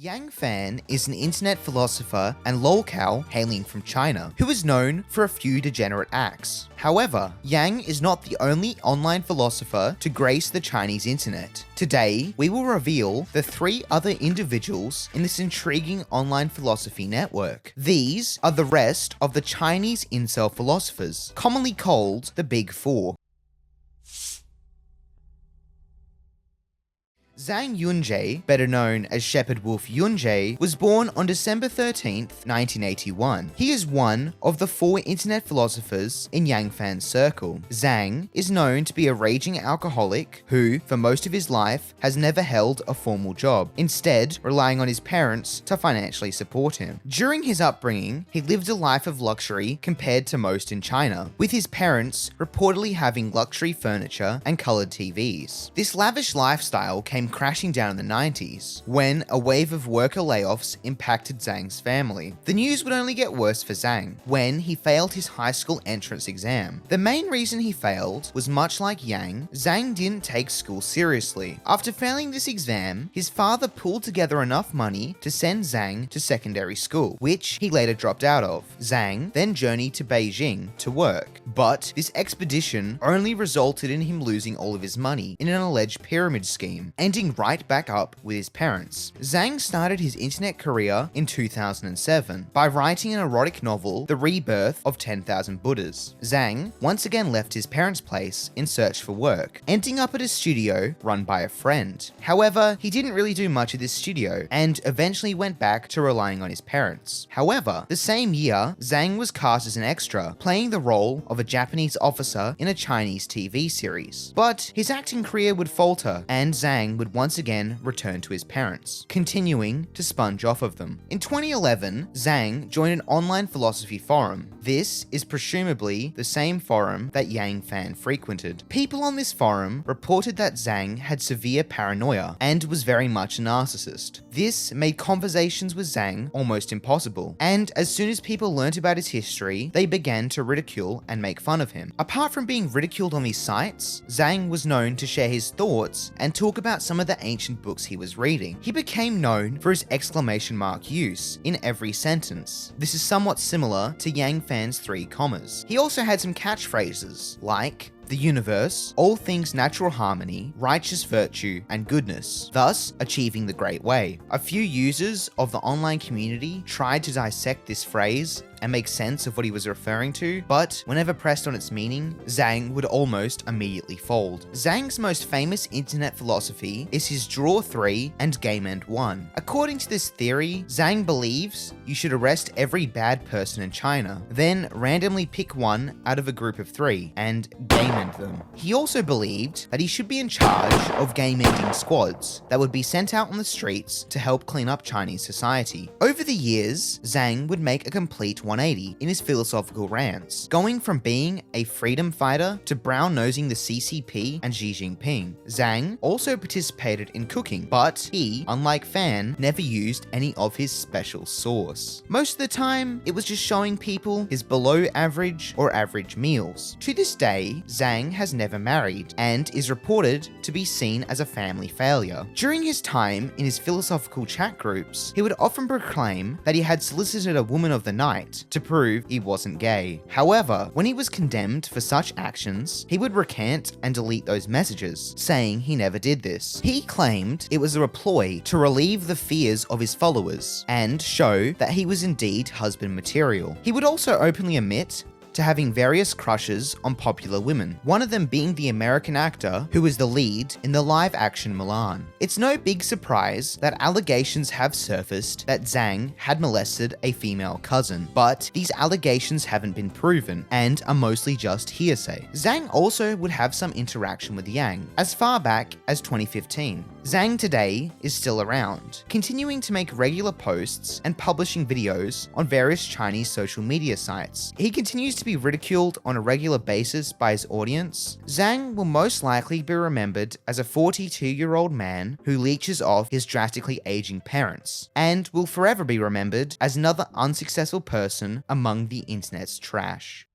Yang Fan is an internet philosopher and lolcow hailing from China, who is known for a few degenerate acts. However, Yang is not the only online philosopher to grace the Chinese internet. Today, we will reveal the 3 other individuals in this intriguing online philosophy network. These are the rest of the Chinese Incel philosophers, commonly called the Big Four. YunJie, better known as Shepherd Wolf YunJie, was born on December 13th, 1981. He is one of the 4 internet philosophers in Yang Fan's circle. Zhang is known to be a raging alcoholic who, for most of his life, has never held a formal job, instead relying on his parents to financially support him. During his upbringing, he lived a life of luxury compared to most in China, with his parents reportedly having luxury furniture and colored TVs. This lavish lifestyle came crashing down in the 90s, when a wave of worker layoffs impacted Zhang's family. The news would only get worse for Zhang when he failed his high school entrance exam. The main reason he failed was much like Yang, Zhang didn't take school seriously. After failing this exam, his father pulled together enough money to send Zhang to secondary school, which he later dropped out of. Zhang then journeyed to Beijing to work, but this expedition only resulted in him losing all of his money in an alleged pyramid scheme, ending right back up with his parents. Zhang started his internet career in 2007 by writing an erotic novel, The Rebirth of 10,000 Buddhas. Zhang once again left his parents' place in search for work, ending up at a studio run by a friend. However, he didn't really do much at this studio and eventually went back to relying on his parents. However, the same year, Zhang was cast as an extra, playing the role of a Japanese officer in a Chinese TV series. But his acting career would falter, and Zhang would once again return to his parents, continuing to sponge off of them. In 2011, Zhang joined an online philosophy forum. This is presumably the same forum that Yang Fan frequented. People on this forum reported that Zhang had severe paranoia and was very much a narcissist. This made conversations with Zhang almost impossible, and as soon as people learnt about his history, they began to ridicule and make fun of him. Apart from being ridiculed on these sites, Zhang was known to share his thoughts and talk about some of the ancient books he was reading. He became known for his exclamation mark use in every sentence. This is somewhat similar to Yang Fan's 3 commas. He also had some catchphrases like the universe, all things natural harmony, righteous virtue, and goodness, thus achieving the great way. A few users of the online community tried to dissect this phrase and make sense of what he was referring to, but whenever pressed on its meaning, Zhang would almost immediately fold. Zhang's most famous internet philosophy is his Draw 3 and Game End 1. According to this theory, Zhang believes you should arrest every bad person in China, then randomly pick one out of a group of 3 and game end them. He also believed that he should be in charge of game ending squads that would be sent out on the streets to help clean up Chinese society. Over the years, Zhang would make a complete 180 in his philosophical rants, going from being a freedom fighter to brown-nosing the CCP and Xi Jinping. Zhang also participated in cooking, but he, unlike Fan, never used any of his special sauce. Most of the time, it was just showing people his below average or average meals. To this day, Zhang has never married and is reported to be seen as a family failure. During his time in his philosophical chat groups, he would often proclaim that he had solicited a woman of the night to prove he wasn't gay. However, when he was condemned for such actions, he would recant and delete those messages, saying he never did this. He claimed it was a ploy to relieve the fears of his followers and show that he was indeed husband material. He would also openly admit to having various crushes on popular women, one of them being the American actor who was the lead in the live-action Milan. It's no big surprise that allegations have surfaced that Zhang had molested a female cousin, but these allegations haven't been proven and are mostly just hearsay. Zhang also would have some interaction with Yang as far back as 2015. Zhang today is still around, continuing to make regular posts and publishing videos on various Chinese social media sites. He continues to be ridiculed on a regular basis by his audience. Zhang will most likely be remembered as a 42-year-old man who leeches off his drastically aging parents, and will forever be remembered as another unsuccessful person among the internet's trash.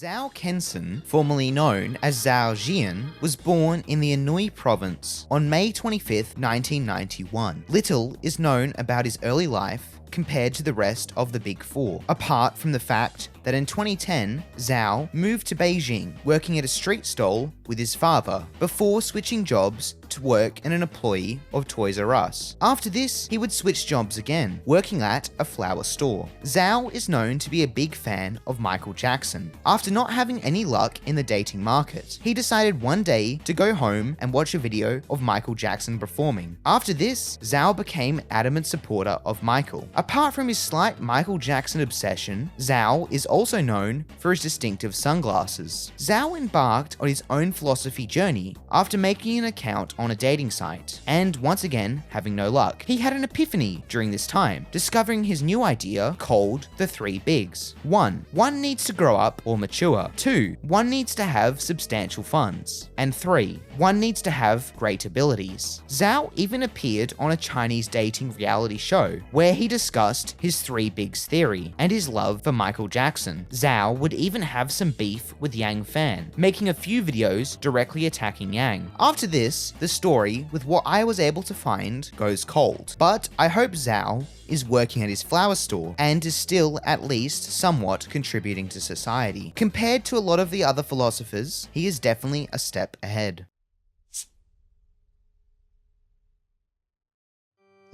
Zhao Kesun, formerly known as Zhao Kesun, was born in the Anhui province on May 25, 1991. Little is known about his early life compared to the rest of the Big Four, apart from the fact that in 2010, Zhao moved to Beijing, working at a street stall with his father, before switching jobs to work as an employee of Toys R Us. After this, he would switch jobs again, working at a flower store. Zhao is known to be a big fan of Michael Jackson. After not having any luck in the dating market, he decided one day to go home and watch a video of Michael Jackson performing. After this, Zhao became an adamant supporter of Michael. Apart from his slight Michael Jackson obsession, Zhao is also known for his distinctive sunglasses. Zhao embarked on his own philosophy journey after making an account on a dating site, and once again, having no luck. He had an epiphany during this time, discovering his new idea called the 3 bigs. 1. One needs to grow up or mature. 2. One needs to have substantial funds. And 3. One needs to have great abilities. Zhao even appeared on a Chinese dating reality show, where he discussed his 3 bigs theory and his love for Michael Jackson. Zhao would even have some beef with Yang Fan, making a few videos directly attacking Yang. After this, the story, with what I was able to find, goes cold. But I hope Zhao is working at his flower store and is still at least somewhat contributing to society. Compared to a lot of the other philosophers, he is definitely a step ahead.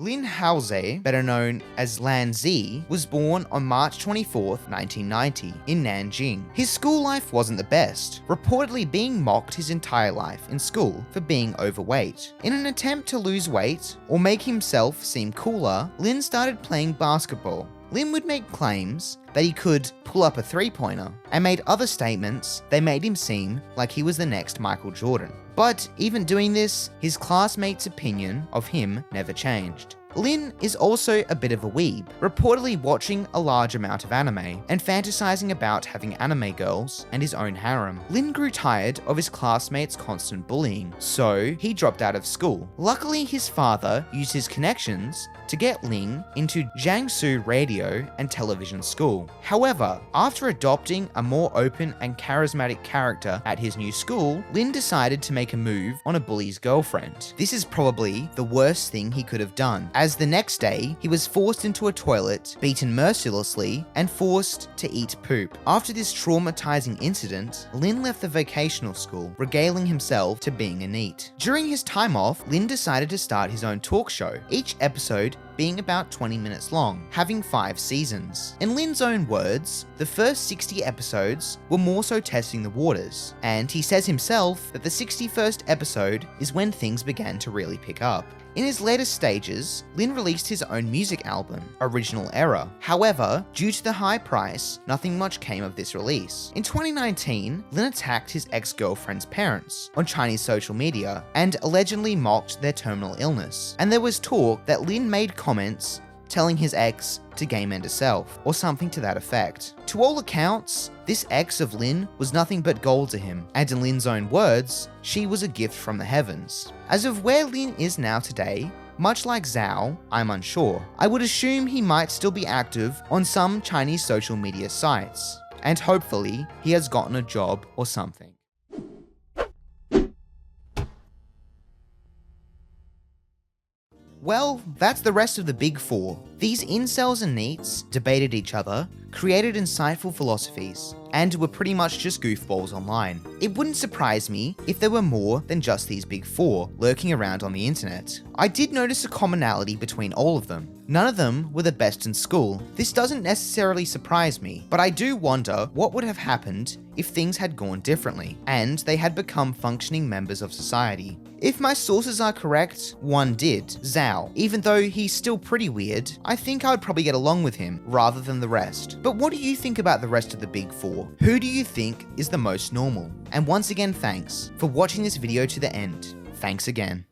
Lin Haoze, better known as Lan Zi, was born on March 24, 1990, in Nanjing. His school life wasn't the best, reportedly being mocked his entire life in school for being overweight. In an attempt to lose weight or make himself seem cooler, Lin started playing basketball. Lin would make claims that he could pull up a three-pointer and made other statements that made him seem like he was the next Michael Jordan. But even doing this, his classmates' opinion of him never changed. Lin is also a bit of a weeb, reportedly watching a large amount of anime and fantasizing about having anime girls and his own harem. Lin grew tired of his classmates' constant bullying, so he dropped out of school. Luckily, his father used his connections to get Lin into Jiangsu Radio and Television School. However, after adopting a more open and charismatic character at his new school, Lin decided to make a move on a bully's girlfriend. This is probably the worst thing he could have done, as the next day, he was forced into a toilet, beaten mercilessly, and forced to eat poop. After this traumatizing incident, Lin left the vocational school, regaling himself to being a NEET. During his time off, Lin decided to start his own talk show, each episode being about 20 minutes long, having 5 seasons. In Lin's own words, the first 60 episodes were more so testing the waters, and he says himself that the 61st episode is when things began to really pick up. In his later stages, Lin released his own music album, Original Era. However, due to the high price, nothing much came of this release. In 2019, Lin attacked his ex-girlfriend's parents on Chinese social media and allegedly mocked their terminal illness. And there was talk that Lin made comments telling his ex to game end herself, or something to that effect. To all accounts, this ex of Lin was nothing but gold to him, and in Lin's own words, she was a gift from the heavens. As of where Lin is now today, much like Zhao, I'm unsure. I would assume he might still be active on some Chinese social media sites, and hopefully he has gotten a job or something. Well, that's the rest of the Big Four. These incels and NEETs debated each other, created insightful philosophies, and were pretty much just goofballs online. It wouldn't surprise me if there were more than just these Big Four lurking around on the internet. I did notice a commonality between all of them. None of them were the best in school. This doesn't necessarily surprise me, but I do wonder what would have happened if things had gone differently, and they had become functioning members of society. If my sources are correct, one did, Zhao. Even though he's still pretty weird, I think I would probably get along with him rather than the rest. But what do you think about the rest of the Big Four? Who do you think is the most normal? And once again, thanks for watching this video to the end. Thanks again.